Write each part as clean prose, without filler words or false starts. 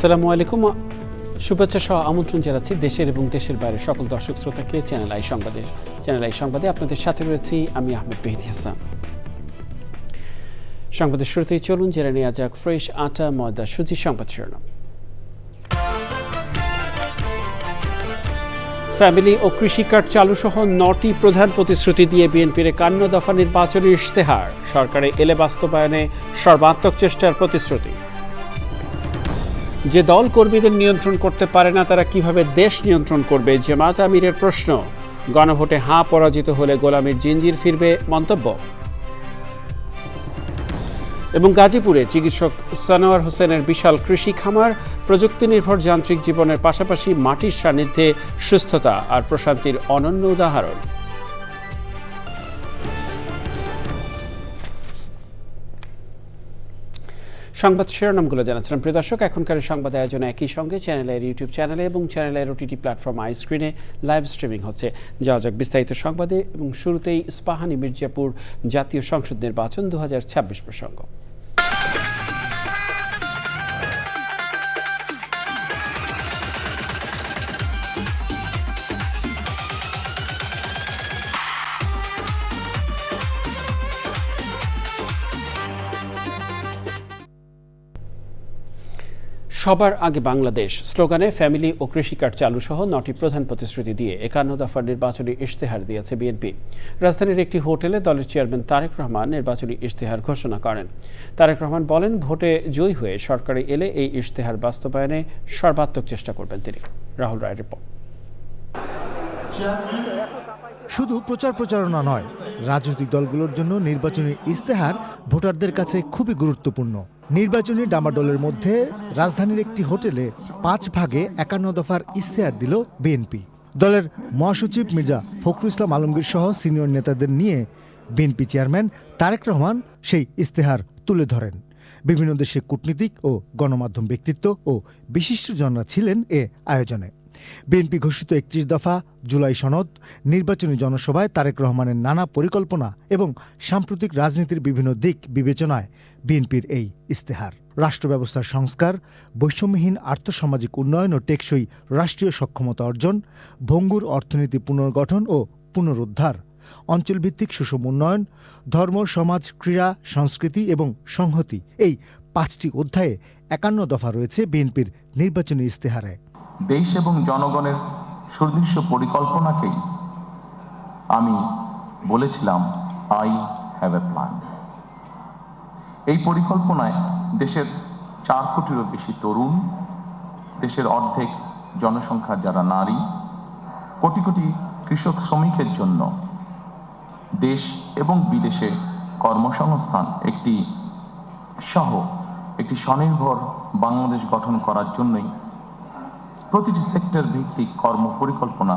আসসালামু আলাইকুম, শুভেচ্ছা সহ আমন্ত্রণ জানাচ্ছি দেশের এবং দেশের বাইরের সকল দর্শক শ্রোতাকে চ্যানেল আই সংবাদে আপনাদের সাথে রয়েছি আমি আহমেদ মেহেদী হাসান। সংবাদের শুরুতেই চলুন জেনে নেওয়া যাক ফ্রেশ আটা ময়দা সুজি সংবাদ শিরোনাম। ফ্যামিলি ও কৃষি কার্ড চালু সহ 9টি প্রধান প্রতিশ্রুতি দিয়ে বিএনপির 51 দফা নির্বাচনী ইশতেহার, সরকারে এলে বাস্তবায়নে সর্বাত্মক চেষ্টার প্রতিশ্রুতি। যে দল কর্মীদের নিয়ন্ত্রণ করতে পারে না তারা কিভাবে দেশ নিয়ন্ত্রণ করবে, জামাত আমিরের প্রশ্ন। গণভোটে হাঁ পরাজিত হলে গোলামীর জিঞ্জির ফিরবে মন্তব্য। এবং গাজীপুরে চিকিৎসক সানোয়ার হোসেনের বিশাল কৃষি খামার, প্রযুক্তি নির্ভর যান্ত্রিক জীবনের পাশাপাশি মাটির সান্নিধ্যে সুস্থতা আর প্রশান্তির অনন্য উদাহরণ। সংবাদ শিরোনামগুলো জানাচ্ছিলাম। প্রিয় দর্শক, এখনকার সংবাদ আয়োজনে একই সঙ্গে চ্যানেলের ইউটিউব চ্যানেলে এবং চ্যানেলের ওটিটি প্ল্যাটফর্ম আই স্ক্রিনে লাইভ স্ট্রিমিং হচ্ছে। যাওয়া যাক বিস্তারিত সংবাদে এবং শুরুতেই ইস্পাহানি মির্জাপুর জাতীয় সংসদ নির্বাচন 2026 প্রসঙ্গ। সবার আগে বাংলাদেশ স্লোগানে ফ্যামিলি ও কৃষি কার্ড চালু সহ 9টি প্রধান প্রতিশ্রুতি দিয়ে 51 দফার নির্বাচনী ইশতেহার দিয়েছে বিএনপি। রাজধানীর একটি হোটেলে দলের চেয়ারম্যান তারেক রহমান নির্বাচনী ইশতেহার ঘোষণা করেন। তারেক রহমান বলেন, ভোটে জয়ী হয়ে সরকারে এলে এই ইশতেহার বাস্তবায়নে সর্বাত্মক চেষ্টা করবেন তিনি। রাহুল রায়ের রিপোর্ট। শুধু প্রচারণা নয়, রাজনৈতিক দলগুলোর জন্য নির্বাচনী ইশতেহার ভোটারদের কাছে খুবই গুরুত্বপূর্ণ। নির্বাচনী ডামাডোলের মধ্যে রাজধানীর একটি হোটেলে 5 ভাগে 51 দফার ইশতেহার দিল বিএনপি। দলের মহাসচিব মির্জা ফখরুল ইসলাম আলমগীর সহ সিনিয়র নেতাদের নিয়ে বিএনপি চেয়ারম্যান তারেক রহমান সেই ইশতেহার তুলে ধরেন। বিভিন্ন দেশের কূটনীতিক ও গণমাধ্যম ব্যক্তিত্ব ও বিশিষ্টজনরা ছিলেন এ আয়োজনে। বিএনপি ঘোষিত 31 দফা, জুলাই সনদ, নির্বাচনী জনসভায় তারেক রহমানের নানা পরিকল্পনা এবং সাম্প্রতিক রাজনীতির বিভিন্ন দিক বিবেচনায় বিএনপির এই ইশতেহার। রাষ্ট্র ব্যবস্থার সংস্কার, বৈষম্যহীন আর্থসামাজিক উন্নয়ন ও টেকসই রাষ্ট্রীয় সক্ষমতা অর্জন, ভঙ্গুর অর্থনীতি পুনর্গঠন ও পুনরুদ্ধার, অঞ্চলভিত্তিক সুষম উন্নয়ন, ধর্ম, সমাজ, ক্রীড়া, সংস্কৃতি এবং সংহতি, এই 5টি অধ্যায়ে 51 দফা রয়েছে বিএনপির নির্বাচনী ইশতেহারে। দেশ এবং জনগণের সুদৃশ্য পরিকল্পনাকেই আমি বলেছিলাম আই হ্যাভ এ প্ল্যান। এই পরিকল্পনায় দেশের 4 কোটিরও বেশি তরুণ, দেশের অর্ধেক জনসংখ্যা যারা নারী, কোটি কোটি কৃষক শ্রমিকের জন্য দেশ এবং বিদেশে কর্মসংস্থান একটি স্বনির্ভর বাংলাদেশ গঠন করার জন্যই প্রতিটি সেক্টর ভিত্তিক কর্ম পরিকল্পনা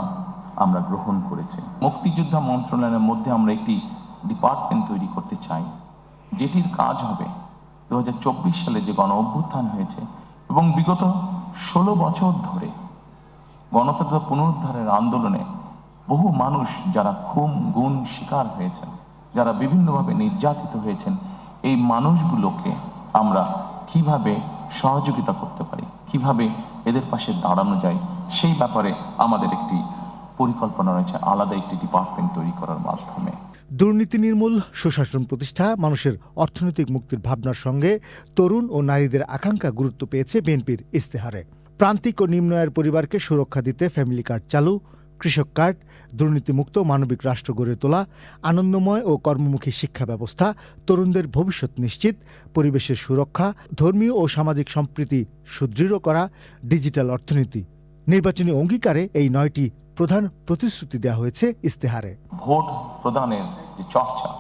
আমরা গ্রহণ করেছি। মুক্তিযোদ্ধা মন্ত্রণালয়ের মধ্যে আমরা একটি ডিপার্টমেন্ট তৈরি করতে চাই, যেটির কাজ হবে 2024 সালে যে গণ অভ্যুত্থান হয়েছে এবং বিগত 16 বছর ধরে গণতন্ত্র পুনরুদ্ধারের আন্দোলনে বহু মানুষ যারা খুন গুণ শিকার হয়েছেন, যারা বিভিন্নভাবে নির্যাতিত হয়েছেন, এই মানুষগুলোকে আমরা কিভাবে সহযোগিতা করতে পারি, কিভাবে এদের পাশে দাঁড়ানো যায়, সেই ব্যাপারে আমাদের একটি পরিকল্পনা রয়েছে আলাদা একটি ডিপার্টমেন্ট তৈরি করার মাধ্যমে। দুর্নীতি নির্মূল, সুশাসন প্রতিষ্ঠা, মানুষের অর্থনৈতিক মুক্তির ভাবনার সঙ্গে তরুণ ও নারীদের আকাঙ্ক্ষা গুরুত্ব পেয়েছে বিএনপির ইশতেহারে। প্রান্তিক ও নিম্ন আয়ের পরিবারকে সুরক্ষা দিতে ফ্যামিলি কার্ড চালু, কৃষক কার্ড, দুর্নীতিমুক্ত মানবিক রাষ্ট্র গড়ে তোলা, আনন্দময় ও কর্মমুখী শিক্ষা ব্যবস্থা, তরুণদের ভবিষ্যৎ নিশ্চিত, পরিবেশের সুরক্ষা, ধর্মীয় ও সামাজিক সম্প্রীতি সুদৃঢ় করা, ডিজিটাল অর্থনীতি। নির্বাচনী অঙ্গীকারে এই 9টি প্রধান প্রতিশ্রুতি দেওয়া হয়েছে ইশতেহারে। ভোট প্রদানের যে চর্চা,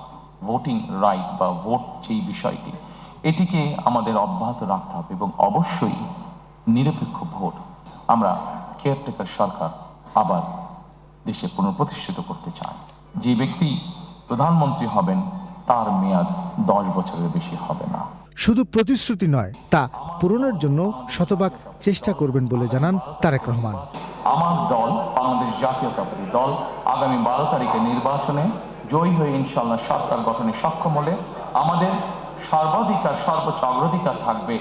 ভোটিং রাইট বা ভোট যেই বিষয়টি, এটিকে আমাদের অব্যাহত রাখতে হবে এবং অবশ্যই নিরপেক্ষ ভোট। আমরা কেয়ারটেকার সরকার আবার দেশে পুনঃপ্রতিষ্ঠিত করতে চাই। যে ব্যক্তি প্রধানমন্ত্রী হবেন তার মেয়াদ 10 বছরের বেশি হবে না। শুধু প্রতিশ্রুতি নয়, তা পূরণের জন্য শতভাগ চেষ্টা করবেন বলে জানান তারেক রহমান। আমার দল, বাংলাদেশ জাতীয়তাবাদী দল, আগামী 12 তারিখে নির্বাচনে জয়ী হয়ে ইনশাআল্লাহ সরকার গঠনে সক্ষম হলে আমাদের সর্বাধিকার সর্বোচ্চ অগ্রাধিকার থাকবে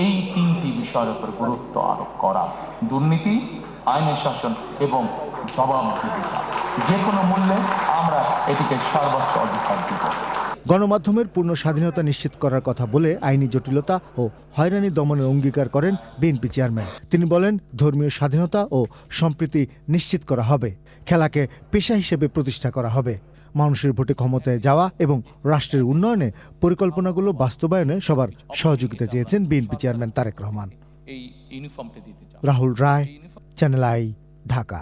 এই তিনটি বিষয়ের উপর গুরুত্ব আরোপ করা: দুর্নীতি, আইনের শাসন এবং জবাবদিহিতা। যে কোনো মূল্যে আমরা এটিকে সর্বোচ্চ অধিকার দিব। গণমাধ্যমের পূর্ণ স্বাধীনতা নিশ্চিত করার কথা বলে আইনি জটিলতা ও হয়রানি দমনের অঙ্গীকার করেন বিএনপি চেয়ারম্যান। তিনি বলেন, ধর্মীয় স্বাধীনতা ও সম্প্রীতি নিশ্চিত করা হবে, খেলাকে পেশা হিসেবে প্রতিষ্ঠা করা হবে, মানুষের ভোটে ক্ষমতায় যাওয়া এবং রাষ্ট্রের উন্নয়নে পরিকল্পনাগুলো বাস্তবায়নে সবার সহযোগিতা চেয়েছেন BNP chairman Tarique Rahman. Rahul Roy, channel I, Dhaka.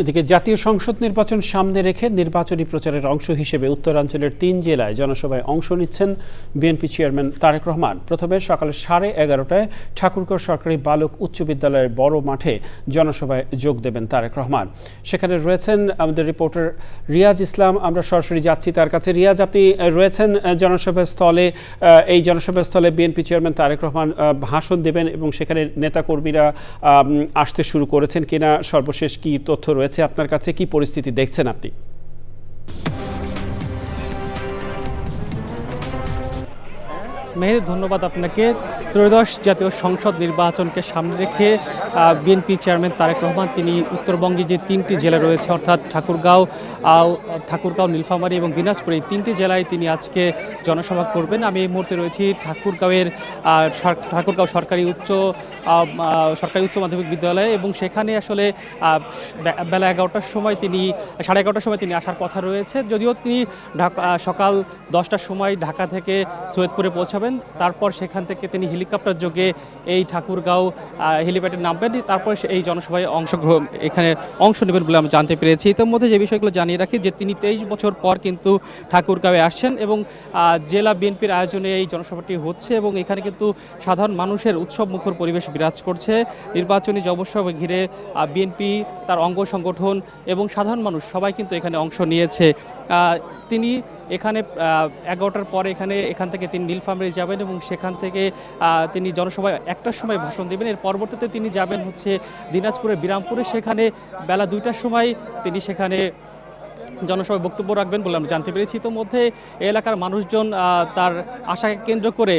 এদিকে জাতীয় সংসদ নির্বাচন সামনে রেখে নির্বাচনী প্রচারের অংশ হিসেবে উত্তরাঞ্চলের ৩ জেলায় জনসভায় অংশ নিচ্ছেন বিএনপি চেয়ারম্যান তারেক রহমান। প্রথমে সকাল 11:30টায় ঠাকুরগাঁও সরকারি বালক উচ্চ বিদ্যালয়ের বড় মাঠে জনসভায় যোগ দেবেন তারেক রহমান। সেখানে রয়েছেন আমাদের রিপোর্টার রিয়াজ ইসলাম। আমরা সরাসরি যাচ্ছি তার কাছে। রিয়াজ, আপনি রয়েছেন জনসভা স্থলে। এই জনসভা স্থলে বিএনপি চেয়ারম্যান তারেক রহমান ভাষণ দেবেন এবং সেখানে নেতাকর্মীরা আসতে শুরু করেছেন কিনা, সর্বশেষ কি তথ্য রয়েছে আপনার কাছে, কি পরিস্থিতি দেখছেন আপনি? মেহের, ধন্যবাদ আপনাকে। ত্রয়োদশ জাতীয় সংসদ নির্বাচনকে সামনে রেখে বিএনপি চেয়ারম্যান তারেক রহমান তিনি উত্তরবঙ্গে যে 3টি জেলা রয়েছে অর্থাৎ ঠাকুরগাঁও, নীলফামারী এবং দিনাজপুর, এই 3টি জেলায় তিনি আজকে জনসভা করবেন। আমি এই মুহূর্তে রয়েছি ঠাকুরগাঁও সরকারি উচ্চ মাধ্যমিক বিদ্যালয়ে এবং সেখানে আসলে বেলা 11টার সময় তিনি 11:30টার সময় তিনি আসার কথা রয়েছে। যদিও তিনি সকাল 10টার সময় ঢাকা থেকে সৈয়দপুরে পৌঁছাবেন, তারপর সেখান থেকে তিনি হেলিকপ্টার যোগে এই ঠাকুরগাঁও হেলিপ্যাডে নামবেন, তারপর এই জনসভায় অংশ নেবেন বলে আমরা জানতে পেরেছি। ইতিমধ্যে যে বিষয়গুলো জানিয়ে রাখি যে তিনি 23 বছর পর কিন্তু ঠাকুরগাঁওয়ে আসছেন এবং জেলা বিএনপির আয়োজনে এই জনসভাটি হচ্ছে এবং এখানে কিন্তু সাধারণ মানুষের উৎসব মুখর পরিবেশ বিরাজ করছে। নির্বাচনী জনসভা ঘিরে বিএনপি, তার অঙ্গ সংগঠন এবং সাধারণ মানুষ সবাই কিন্তু এখানে অংশ নিয়েছে। তিনি এখানে 11টার পরে এখান থেকে তিনি নীলফামারী যাবেন এবং সেখান থেকে তিনি জনসভায় 1টার সময় ভাষণ দেবেন। এর পরবর্তীতে তিনি যাবেন হচ্ছে দিনাজপুরের বিরামপুরে, সেখানে বেলা 2টার সময় তিনি সেখানে জনসভায় বক্তব্য রাখবেন বলে আমরা জানতে পেরেছি। ইতোমধ্যে এলাকার মানুষজন তার আশাকে কেন্দ্র করে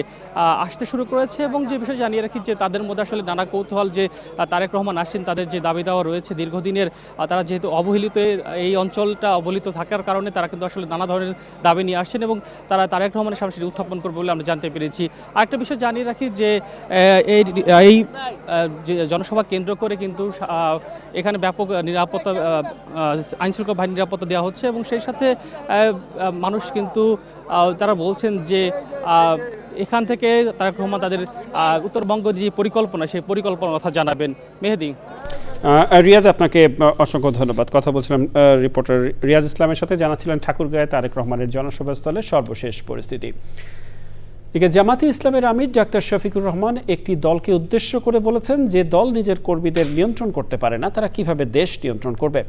আসতে শুরু করেছে এবং যে বিষয় জানিয়ে রাখি যে তাদের মধ্যে আসলে নানা কৌতূহল যে তারেক রহমান আসছেন, তাদের যে দাবি দেওয়া রয়েছে দীর্ঘদিনের, তারা যেহেতু অবহেলিত, এই অঞ্চলটা অবহেলিত থাকার কারণে তারা কিন্তু আসলে নানা ধরনের দাবি নিয়ে আসছেন এবং তারা তারেক রহমানের সামনে সেটি উত্থাপন করবে বলে আমরা জানতে পেরেছি। আরেকটা বিষয় জানিয়ে রাখি যে এই জনসভা কেন্দ্র করে কিন্তু এখানে ব্যাপক নিরাপত্তা, আইনশৃঙ্খলা বাহিনীর নিরাপত্তা দেওয়া হচ্ছে এবং সেই সাথে মানুষ কিন্তু তারা বলছেন যে এখান থেকে তারেক রহমান তাদের উত্তরবঙ্গ যে পরিকল্পনা, সেই পরিকল্পনার কথা জানাবেন। মেহেদি। রিয়াজ, আপনাকে অসংখ্য ধন্যবাদ। কথা বলছিলাম রিপোর্টার রিয়াজ ইসলামের সাথে, জানাচ্ছিলেন ঠাকুরগাঁয়ে তারেক রহমানের জনসভা স্থলে সর্বশেষ পরিস্থিতি। এদিকে জামাতে ইসলামের আমির ডাক্তার শফিকুর রহমান একটি দলকে উদ্দেশ্য করে বলেছেন যে দল নিজের কর্মীদের নিয়ন্ত্রণ করতে পারে না, তারা কিভাবে দেশ নিয়ন্ত্রণ করবে।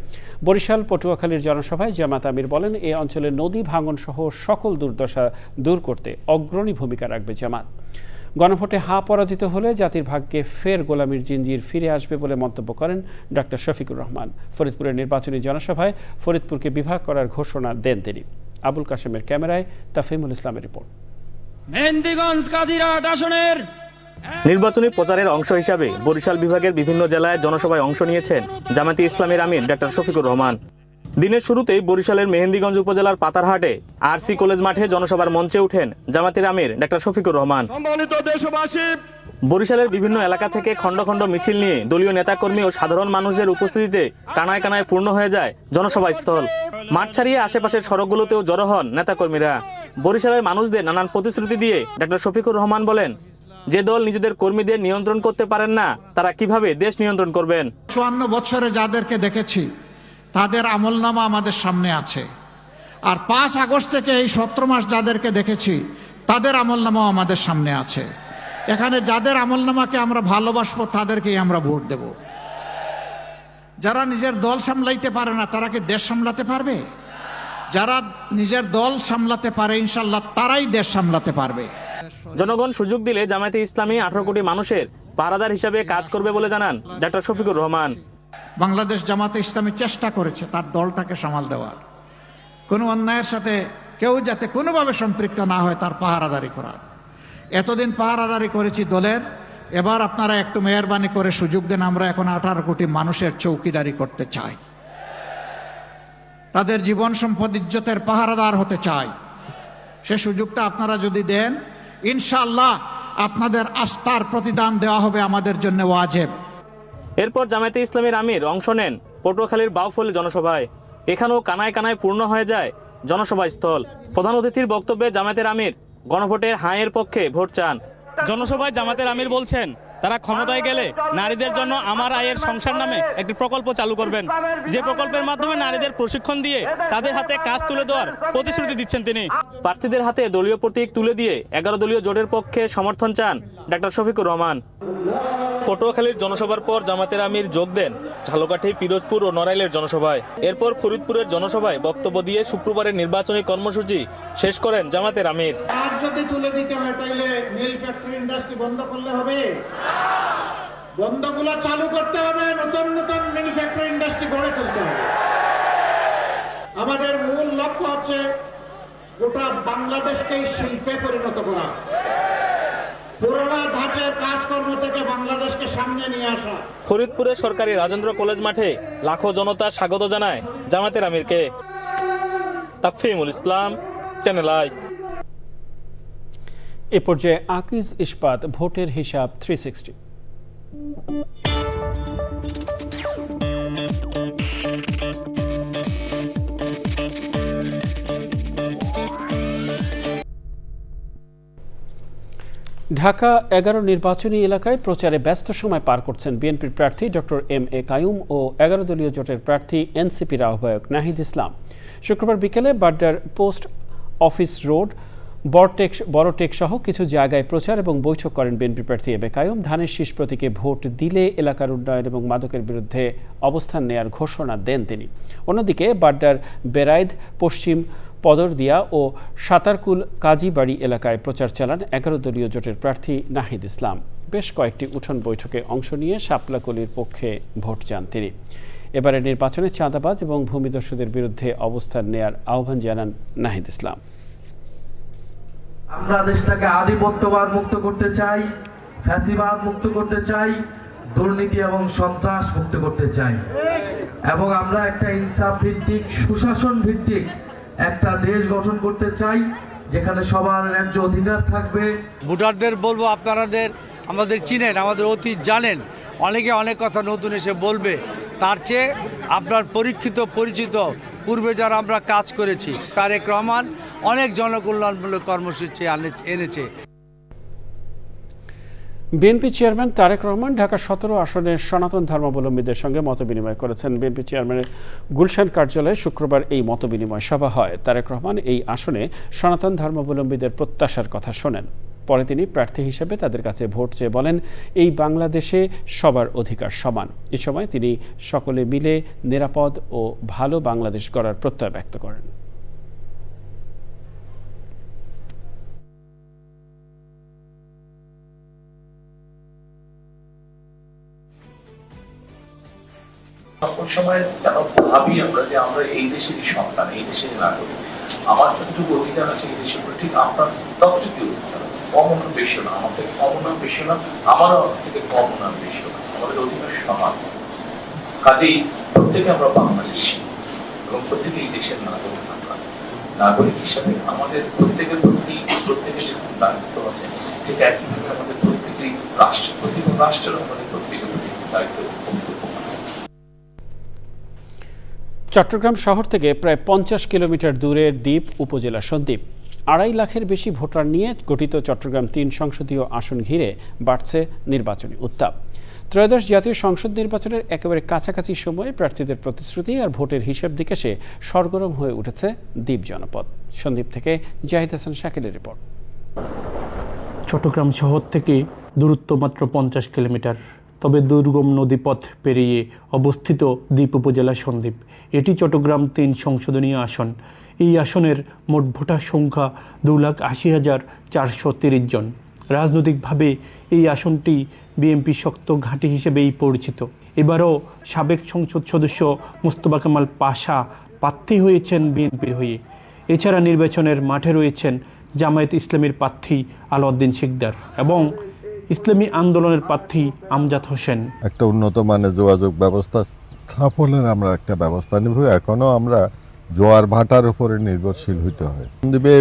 বরিশাল পটুয়াখালীর জনসভায় জামাত আমির বলেন, এই অঞ্চলে নদী ভাঙন সহ সকল দুর্দশা দূর করতে অগ্রণী ভূমিকা রাখবে জামাত। গণভোটে পরাজিত হলে জাতির ভাগ্যে ফের গোলামির জিঞ্জির ফিরে আসবে বলে মন্তব্য করেন ডাক্তার শফিকুর রহমান। ফরিদপুরের নির্বাচনী জনসভায় ফরিদপুরকে বিভাগ করার ঘোষণা দেন তিনি। আবুল কাশেমের ক্যামেরায় তাফিমুল ইসলামের রিপোর্ট। মেহেন্দিগঞ্জ কাজিরাট আসনের নির্বাচনী প্রচারের অংশ হিসাবে বরিশাল বিভাগের বিভিন্ন জেলায় জনসভায় অংশ নিয়েছেন জামাতে ইসলামের আমির ডাক্তার শফিকুর রহমান। দিনের শুরুতেই বরিশালের মেহেন্দিগঞ্জ উপজেলার পাতারহাটে আরসি কলেজ মাঠে জনসভার মঞ্চে উঠেন জামাতের আমির ডাক্তার শফিকুর রহমান। বরিশালের বিভিন্ন এলাকা থেকে খণ্ড খণ্ড মিছিল নিয়ে দলীয় নেতাকর্মী ও সাধারণ মানুষের উপস্থিতিতে কানায় কানায় পূর্ণ হয়ে যায় জনসভা স্থল। মাঠ ছাড়িয়ে আশেপাশের সড়কগুলোতেও জড়ো হন নেতাকর্মীরা। বরিশালের মানুষদের নানান প্রতিশ্রুতি দিয়ে ডাক্তার শফিকুর রহমান বলেন, যে দল নিজেদের কর্মীদের নিয়ন্ত্রণ করতে পারেন না, তারা কিভাবে দেশ নিয়ন্ত্রণ করবেন। 54 বছরে যাদেরকে দেখেছি তাদের আমলনামা আমাদের সামনে আছে, আর 5 আগস্ট থেকে এই 17 মাস যাদেরকে দেখেছি তাদের আমলনামাও আমাদের সামনে আছে। এখানে যাদের আমলনামাকে আমরা ভালোবাসবো তাদেরকেই আমরা ভোট দেব। যারা নিজের দল সামলাইতে পারে না তারা কি দেশ সামলাতে পারবে? যারা নিজের দল সামলাতে পারে ইনশাল্লাহ তারাই দেশ সামলাতে পারবে। জনগণ সুযোগ দিলে জামায়াতে ইসলামী 18 কোটি মানুষের পাহারাদার হিসাবে কাজ করবে বলে জানান ডাক্তার শফিকুর রহমান। বাংলাদেশ জামাতে ইসলামী চেষ্টা করেছে তার দলটাকে সামাল দেওয়ার। কোনো অন্যায়ের সাথে কেউ যাতে কোনোভাবে সম্পৃক্ত না হয় তার পাহারাদারি করার। এতদিন পাহারাদারি করেছি দলের, এবার আপনারা একটু মেহরবানি করে সুযোগ দেন, আমরা এখন 18 কোটি মানুষের চৌকিদারি করতে চাই, তাদের জীবন সম্পদ ইজ্জতের পাহারাদার হতে চাই। সে সুযোগটা আপনারা যদি দেন, ইনশাআল্লাহ আপনাদের আস্থার প্রতিদান দেওয়া হবে আমাদের জন্য ওয়াজিব। এরপর জামায়াতে ইসলামীর আমির অংশ নেন পটুয়াখালীর বাউফল জনসভায়। এখানেও কানায় কানায় পূর্ণ হয়ে যায় জনসভা স্থল। প্রধান অতিথির বক্তব্যে জামায়াতের আমির গণভোটের হাঁয়ের পক্ষে ভোট চান। জনসভায় জামায়াতের আমির বলছেন তারা ক্ষমতায় গেলে নারীদের জন্য আমার আয়ের সংসার নামে একটি প্রকল্প চালু করবেন, যে প্রকল্পের মাধ্যমে নারীদের প্রশিক্ষণ দিয়ে তাদের হাতে কাজ তুলে দেওয়ার প্রতিশ্রুতি দিচ্ছেন তিনি। প্রার্থীদের হাতে দলীয় প্রতীক তুলে দিয়ে 11 দলীয় জোটের পক্ষে সমর্থন চান ডক্টর শফিকুর রহমান। পটুয়াখালীর জনসভার পর জামায়াতের আমির যোগ দেন ঝালকাঠি, পিরোজপুর ও নড়াইলের জনসভায়। এরপর ফরিদপুরের জনসভায় বক্তব্য দিয়ে শুক্রবারের নির্বাচনী কর্মসূচি শেষ করেন জামায়াতের আমির। আর যদি তুলে দিতে হয় তাইলে মিল ফ্যাক্টরি ইন্ডাস্ট্রি বন্ধ করলে হবে? বন্ধগুলো চালু করতে হবে, নতুন নতুন ম্যানুফ্যাকচারিং ইন্ডাস্ট্রি গড়ে তুলতে হবে। আমাদের মূল লক্ষ্য হচ্ছে গোটা বাংলাদেশকে শিল্পে পরিণত করা, পুরোনো ধাঁচের কাজকর্ম থেকে বাংলাদেশকে সামনে নিয়ে আসা। ফরিদপুরের সরকারি রাজেন্দ্র কলেজ মাঠে লাখো জনতা স্বাগত জানায় জামায়াতের আমিরকে। তাফহিমুল ইসলাম, চ্যানেল আই। এ পর্যায়ে আকিজ ইস্পাত ভোটের হিসাব 360। ঢাকা 11 নির্বাচনী এলাকায় প্রচারে ব্যস্ত সময় পার করছেন বিএনপির প্রার্থী ডক্টর এম.এ. কাইয়ুম ও 11 দলীয় জোটের প্রার্থী এনসিপির আহ্বায়ক নাহিদ ইসলাম। শুক্রবার বিকেলে বাড্ডার পোস্ট অফিস রোড, বড়টেক সহ কিছু জায়গায় প্রচার এবং বৈঠক করেন বিএনপি প্রার্থী এম.এ. কাইয়ুম। ধানের শীষ প্রতীকে ভোট দিলে এলাকার উন্নয়ন এবং মাদকের বিরুদ্ধে অবস্থান নেয়ার ঘোষণা দেন তিনি। অন্যদিকে বাড্ডার বেরাইদ, পশ্চিম পদরদিয়া ও সাতারকুল কাজীবাড়ি এলাকায় প্রচার চালান 11 দলীয় জোটের প্রার্থী নাহিদ ইসলাম। বেশ কয়েকটি উঠোন বৈঠকে অংশ নিয়ে শাপলাকলির পক্ষে ভোট চান তিনি। এবারের নির্বাচনে চাঁদাবাজ এবং ভূমিদস্যুদের বিরুদ্ধে অবস্থান নেয়ার আহ্বান জানান নাহিদ ইসলাম। আমরা দেশটাকে আধিপত্যবাদ মুক্ত করতে চাই, ফ্যাসিবাদ মুক্ত করতে চাই, দুর্নীতি এবং সন্ত্রাস মুক্ত করতে চাই, এবং আমরা একটা ইনসাফ ভিত্তিক, সুশাসন ভিত্তিক একটা দেশ গঠন করতে চাই যেখানে সবার ন্যায্য অধিকার থাকবে। ভোটারদের বলবো, আপনাদের আমাদের চিনেন, আমাদের অতীত জানেন, অনেকে অনেক কথা নতুন এসে বলবে, তার চেয়ে আপনার পরীক্ষিত পরিচিত পূর্বে যারা আমরা কাজ করেছি, তারেক রহমান অনেক জনকল্যাণমূলক কর্মসূচি এনেছে। বিএনপি চেয়ারম্যান তারেক রহমান ঢাকা 17 আসনের সনাতন ধর্মাবলম্বীদের সঙ্গে মতবিনিময় করেছেন। বিএনপি চেয়ারম্যানের গুলশান কার্যালয়ে শুক্রবার এই মতবিনিময় সভা হয়। তারেক রহমান এই আসনে সনাতন ধর্মাবলম্বীদের প্রত্যাশার কথা শোনেন। পরে তিনি প্রার্থী হিসেবে তাদের কাছে ভোট চেয়ে বলেন, এই বাংলাদেশে সবার অধিকার সমান। এ সময় তিনি সকলে মিলে নিরাপদ ও ভালো বাংলাদেশ গড়ার প্রত্যয় ব্যক্ত করেন। ওই সময় যেন ভাবি আমরা যে আমরা এই দেশেরই সন্তান, এই দেশেরই নাগরিক, আমার যতটুকু অধিকার আছে এই দেশের প্রতি, ঠিক আপনার ততটুকু অধিকার আছে, কম না বেশি না, আমার থেকে কম না বেশি না, আমারও থেকে কম না বেশি না, আমাদের অধিকার সমান। কাজেই প্রত্যেকে আমরা বাংলাদেশি এবং প্রত্যেকে এই দেশের নাগরিক। আমরা নাগরিক হিসাবে আমাদের প্রত্যেকের প্রতি প্রত্যেকের যখন দায়িত্ব আছে, ঠিক একইভাবে আমাদের প্রত্যেকেরই রাষ্ট্রের প্রতি এবং রাষ্ট্রের আমাদের প্রত্যেকের প্রতি দায়িত্ব কর্তব্য আছে। চট্টগ্রাম শহর থেকে প্রায় 50 কিলোমিটার দূরের দ্বীপ উপজেলা সন্দ্বীপ। 2.5 লাখের বেশি ভোটার নিয়ে গঠিত চট্টগ্রাম 3 সংসদীয় আসন ঘিরে বাড়ছে নির্বাচনী উত্তাপ। ত্রয়োদশ জাতীয় সংসদ নির্বাচনের একেবারে কাছাকাছি সময়ে প্রার্থীদের প্রতিশ্রুতি আর ভোটের হিসাব নিকেশে সরগরম হয়ে উঠেছে দ্বীপ জনপদ। সন্দ্বীপ থেকে জাহিদ হাসান শাকিলের রিপোর্ট। চট্টগ্রাম শহর থেকে দূরত্ব মাত্র 50 কিলোমিটার, তবে দুর্গম নদীপথ পেরিয়ে অবস্থিত দ্বীপ উপজেলা সন্দ্বীপ। এটি চট্টগ্রাম 3 সংসদীয় আসন। এই আসনের মোট ভোটার সংখ্যা 2,80,430 জন। রাজনৈতিকভাবে এই আসনটি বিএনপি শক্ত ঘাঁটি হিসেবেই পরিচিত। এবারও সাবেক সংসদ সদস্য মোস্তফা কামাল পাশা প্রার্থী হয়েছেন বিএনপির হয়ে। এছাড়া নির্বাচনের মাঠে রয়েছেন জামায়াত ইসলামীর প্রার্থী আলাউদ্দিন শিকদার এবং ইসলামী আন্দোলনের প্রার্থী আমজাদ হোসেন। একটা উন্নত মানের যোগাযোগ ব্যবস্থা স্থাপনের আমরা একটা ব্যবস্থা নেব। এখনো আমরা জোয়ার ভাটার উপরে নির্ভরশীল হইতে হয়।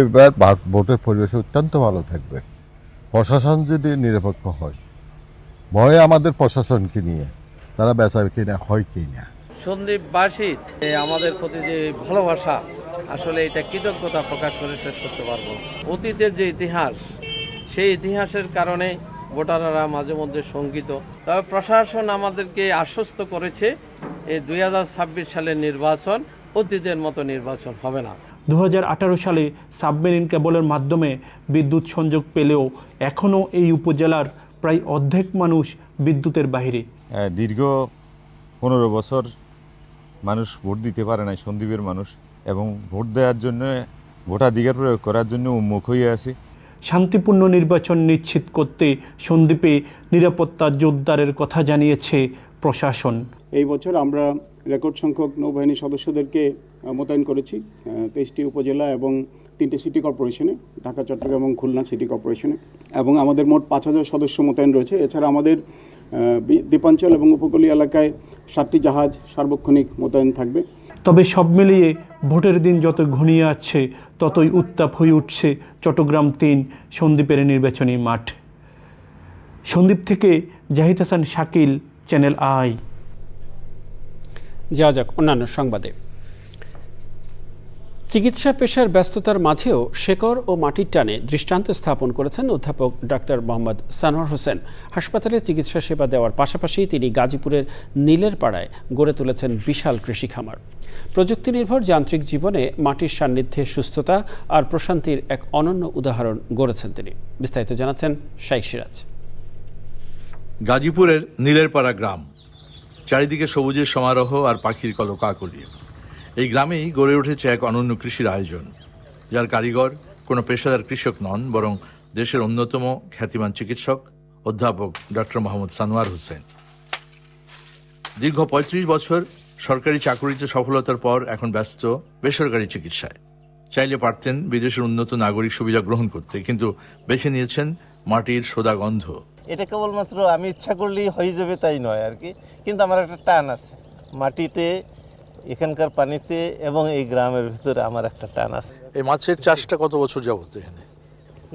এবার ভোটের পরিবেশ অত্যন্ত ভালো থাকবে, প্রশাসন যদি নিরপেক্ষ হয়। ভয়ে আমাদের প্রশাসনকে নিয়ে তারা বেচা কিনা হয় কিনা। সন্দ্বীপবাসীর আমাদের প্রতি যে ভালোবাসা, আসলে এটা কৃতজ্ঞতা প্রকাশ করে শেষ করতে পারবো। অতীতের যে ইতিহাস, সেই ইতিহাসের কারণে ভোটাররা মাঝে মধ্যে শঙ্কিত। তবে প্রশাসন আমাদেরকে আশ্বস্ত করেছে এই 2026 সালের নির্বাচন অতীতের মতো নির্বাচন হবে না। 2018 সালে সাবমেরিন কেবলের মাধ্যমে বিদ্যুৎ সংযোগ পেলেও এখনও এই উপজেলার প্রায় অর্ধেক মানুষ বিদ্যুতের বাইরে। দীর্ঘ 15 বছর মানুষ ভোট দিতে পারে না সন্দ্বীপের মানুষ, এবং ভোট দেওয়ার জন্য ভোটাধিকার প্রয়োগ করার জন্য উন্মুখ হয়ে আছে। শান্তিপূর্ণ নির্বাচন নিশ্চিত করতে সন্দ্বীপে নিরাপত্তা জোরদারের কথা জানিয়েছে প্রশাসন। এই বছর আমরা রেকর্ড সংখ্যক নৌবাহিনী সদস্যদেরকে মোতায়েন করেছি 23টি উপজেলা এবং 3টি সিটি কর্পোরেশনে, ঢাকা, চট্টগ্রাম এবং খুলনা সিটি কর্পোরেশনে, এবং আমাদের মোট 5000 সদস্য মোতায়েন রয়েছে। এছাড়া আমাদের দ্বীপাঞ্চল এবং উপকূলীয় এলাকায় 7টি জাহাজ সার্বক্ষণিক মোতায়েন থাকবে। তবে সব মিলিয়ে ভোটের দিন যত ঘনিয়ে আসছে ততই উত্তাপ হয়ে উঠছে চট্টগ্রাম 3 সন্দ্বীপের নির্বাচনী মাঠ। সন্দ্বীপ থেকে জাহিদ হাসান শাকিল, চ্যানেল আই। যাওয়া যাক অন্যান্য সংবাদে। চিকিৎসা পেশার ব্যস্ততার মাঝেও শেকড় ও মাটির টানে দৃষ্টান্ত স্থাপন করেছেন অধ্যাপক ডাক্তার মোহাম্মদ সানোয়ার হোসেন। হাসপাতালে চিকিৎসা সেবা দেওয়ার পাশাপাশি তিনি গাজীপুরের নীলের পাড়ায় গড়ে তুলেছেন বিশাল কৃষি খামার। প্রযুক্তি নির্ভর যান্ত্রিক জীবনে মাটির সান্নিধ্যে সুস্থতা আর প্রশান্তির এক অনন্য উদাহরণ গড়েছেন তিনি। বিস্তারিত জানাচ্ছেন শাইখ সিরাজ। গাজীপুরের নীলের পাড়া গ্রাম, চারিদিকে সবুজের সমারোহ আর পাখির কলকাকলি। এই গ্রামেই গড়ে উঠেছে এক অনন্য কৃষির আয়োজন, যার কারিগর কোনো পেশাদার কৃষক নন, বরং দেশের অন্যতম খ্যাতিমান চিকিৎসক অধ্যাপক ডক্টর মোহাম্মদ সানোয়ার হোসেন। দীর্ঘ 35 বছর সরকারি চাকুরিতে সফলতার পর এখন ব্যস্ত বেসরকারি চিকিৎসায়। চাইলে পারতেন বিদেশের উন্নত নাগরিক সুবিধা গ্রহণ করতে, কিন্তু বেছে নিয়েছেন মাটির সোদা গন্ধ। এটা কেবলমাত্র আমি ইচ্ছা করলেই হয়ে যাবে তাই নয় আর কি, কিন্তু আমার একটা টান আছে মাটিতে, এখানকার পানিতে এবং এই গ্রামের ভিতরে আমার একটা টান আছে। এই মাছের চাষটা কত বছর যাবত এখানে?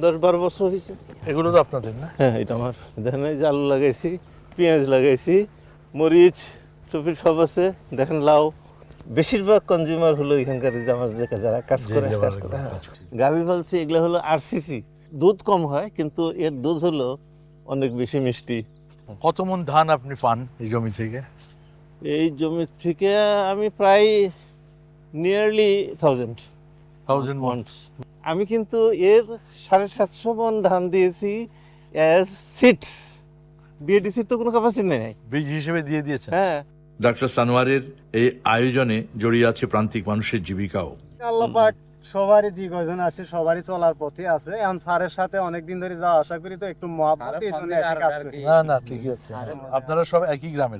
10-12 বছর হয়েছে। এগুলো তো আপনাদের না? হ্যাঁ, এটা আমার। দেখেন এই যে আলু লাগাইছি, পেঁয়াজ লাগাইছি, মরিচ, টুপি সব আছে। দেখেন লাউ। বেশিরভাগ কনজিউমার হলো এখানকার আমার যারা কাজ করে। গাভী বলছি এগুলো হলো RCC, দুধ কম হয় কিন্তু এর দুধ হলো অনেক বেশি মিষ্টি। কত মন ধান আপনি পান এই জমি থেকে? এই জমি থেকে আমি প্রায় নিয়ারলি 1000 মন্স। আমি কিন্তু এর 750 মন ধান দিয়েছি অ্যাজ সিডস। বিএডিসির তো কোনো ক্যাপাসিটি নেই, বীজ হিসেবে দিয়ে দিয়েছেন। হ্যাঁ। ডক্টর সানোয়ারের এই আয়োজনে জড়িয়ে আছে প্রান্তিক মানুষের জীবিকাও। আল্লাহ পাক সবারই যে কয়জন আছে সবারই চলার পথে আছে। এখন স্যারের সাথে অনেকদিন ধরে যাওয়া আশা করি, তো একটু মহব্বত এই জন্য এসে কাজ করি। না ঠিক আছে। আপনারা সব একই গ্রামের,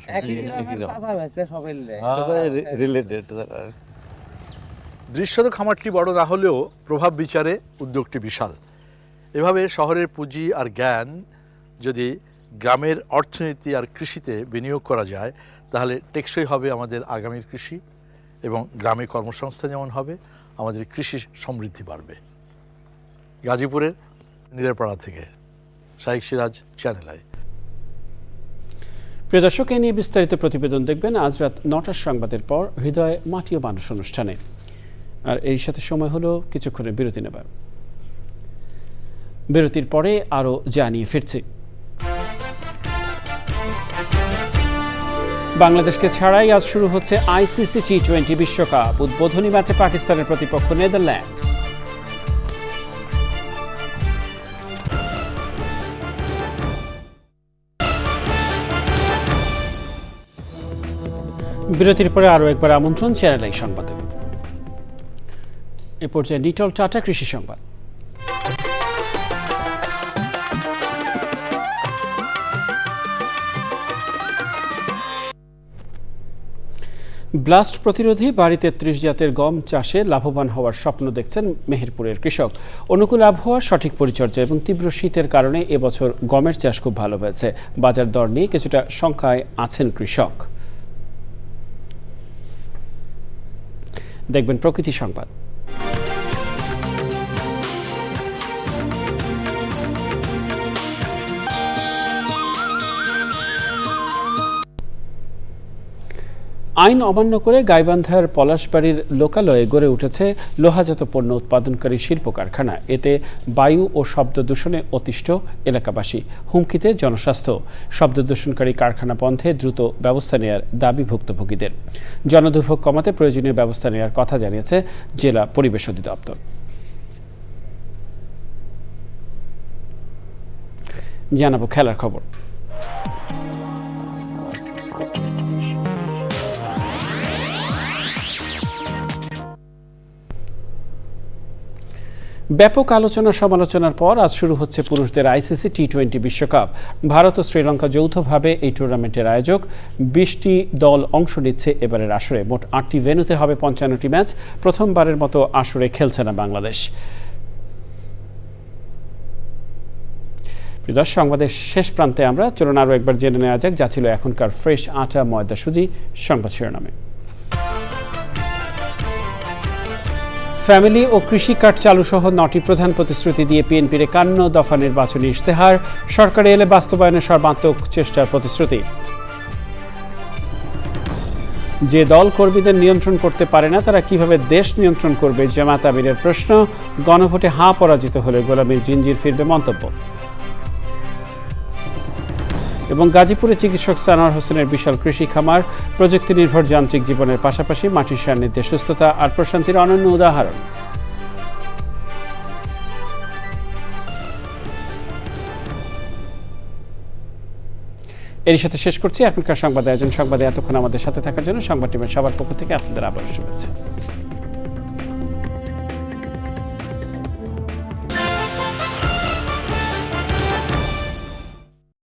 সবাই রিলেটেড। দৃশ্যত খামারটি বড় না হলেও প্রভাব বিচারে উদ্যোগটি বিশাল। এভাবে শহরের পুঁজি আর জ্ঞান যদি গ্রামের অর্থনীতি আর কৃষিতে বিনিয়োগ করা যায়, তাহলে টেকসই হবে আমাদের আগামীর কৃষি, এবং গ্রামে কর্মসংস্থান যেমন হবে, আমাদের কৃষি সমৃদ্ধি বাড়বে। গাজীপুরের নীলেরপাড়া থেকে শাইখ সিরাজ, চ্যানেল আই। প্রিয় দর্শক, এ নিয়ে বিস্তারিত প্রতিবেদন দেখবেন আজ রাত 9টার সংবাদের পর হৃদয়ে মাটি ও মানুষ অনুষ্ঠানে। আর এর সাথে সময় হলো কিছুক্ষণের বিরতি নেবার। বিরতির পরে আরও জানিয়ে ফিরছি। বাংলাদেশকে ছাড়াই আজ শুরু হচ্ছে ICC T20 বিশ্বকাপ। উদ্বোধনী ম্যাচে পাকিস্তানের প্রতিপক্ষ নেদারল্যান্ডস। বিরতির পরে আরও একবার আমন্ত্রণ চ্যানেল আই সংবাদে। এ পর্যায়ে নিটল টাটা কৃষি সংবাদ। ব্লাস্ট প্রতিরোধী বাড়ি ৩৩ জাতের গম চাষে লাভবান হওয়ার স্বপ্ন দেখছেন মেহেরপুরের কৃষক। অনুকূল আবহাওয়া, সঠিক পরিচর্যা এবং তীব্র শীতের কারণে এবছর গমের চাষ খুব ভালো হয়েছে। বাজার দর নিয়ে কিছুটা শঙ্কায় আছেন কৃষক। দেখবেন প্রকৃতি সংবাদ। আইন অমান্য করে গাইবান্ধার পলাশবাড়ির লোকালয়ে গড়ে উঠেছে লোহাজাত পণ্য উৎপাদনকারী শিল্প কারখানা। এতে বায়ু ও শব্দ দূষণে অতিষ্ঠ এলাকাবাসী, হুমকিতে জনস্বাস্থ্য। শব্দ দূষণকারী কারখানা বন্ধে দ্রুত ব্যবস্থা নেওয়ার দাবি ভুক্তভোগীদের। জনদুর্ভোগ কমাতে প্রয়োজনীয় ব্যবস্থা নেওয়ার কথা জানিয়েছে জেলা পরিবেশ অধিদপ্তর। জানাবো খেলার খবর। ব্যাপক আলোচনা সমালোচনার পর আজ শুরু হচ্ছে পুরুষদের আইসিসি টি-20 বিশ্বকাপ। ভারত ও শ্রীলঙ্কা যৌথভাবে এই টুর্নামেন্টের আয়োজক। 20টি দল অংশ নিচ্ছে এবারের আসরে। মোট 8টি ভেন্যুতে হবে 55টি ম্যাচ। প্রথমবারের মতো আসরে খেলছে না বাংলাদেশ। দর্শক, সংবাদের শেষ প্রান্তে আমরা চলুন আরও একবার জেনে নেওয়া যাক যা ছিল এখনকার ফ্রেশ আটা ময়দা সুজি সংবাদ শিরোনামে। ফ্যামিলি ও কৃষি কার্ড চালু সহ 9টি প্রধান প্রতিশ্রুতি দিয়ে বিএনপির 51 দফা নির্বাচনী ইশতেহার। সরকারে এলে বাস্তবায়নের সর্বাত্মক চেষ্টার প্রতিশ্রুতি। যে দল কর্মীদের নিয়ন্ত্রণ করতে পারে না তারা কিভাবে দেশ নিয়ন্ত্রণ করবে, জামায়াত আমিরের প্রশ্ন। গণভোটে হাঁ পরাজিত হলে গোলামীর জিঞ্জির ফিরবে মন্তব্য। এবং গাজীপুরে চিকিৎসক সানোয়ার হোসেনের বিশাল কৃষি খামার। প্রযুক্তি নির্ভর যান্ত্রিক জীবনের পাশাপাশি মাটির সান্নিধ্যে সুস্থতা আর প্রশান্তির অনন্য উদাহরণ। এর সাথে শেষ করছি এখনকার সংবাদ আয়োজন। সংবাদে এতক্ষণ আমাদের সাথে থাকার জন্য সংবাদ টিমের সবার পক্ষ থেকে আপনাদের আবার শুভেচ্ছা।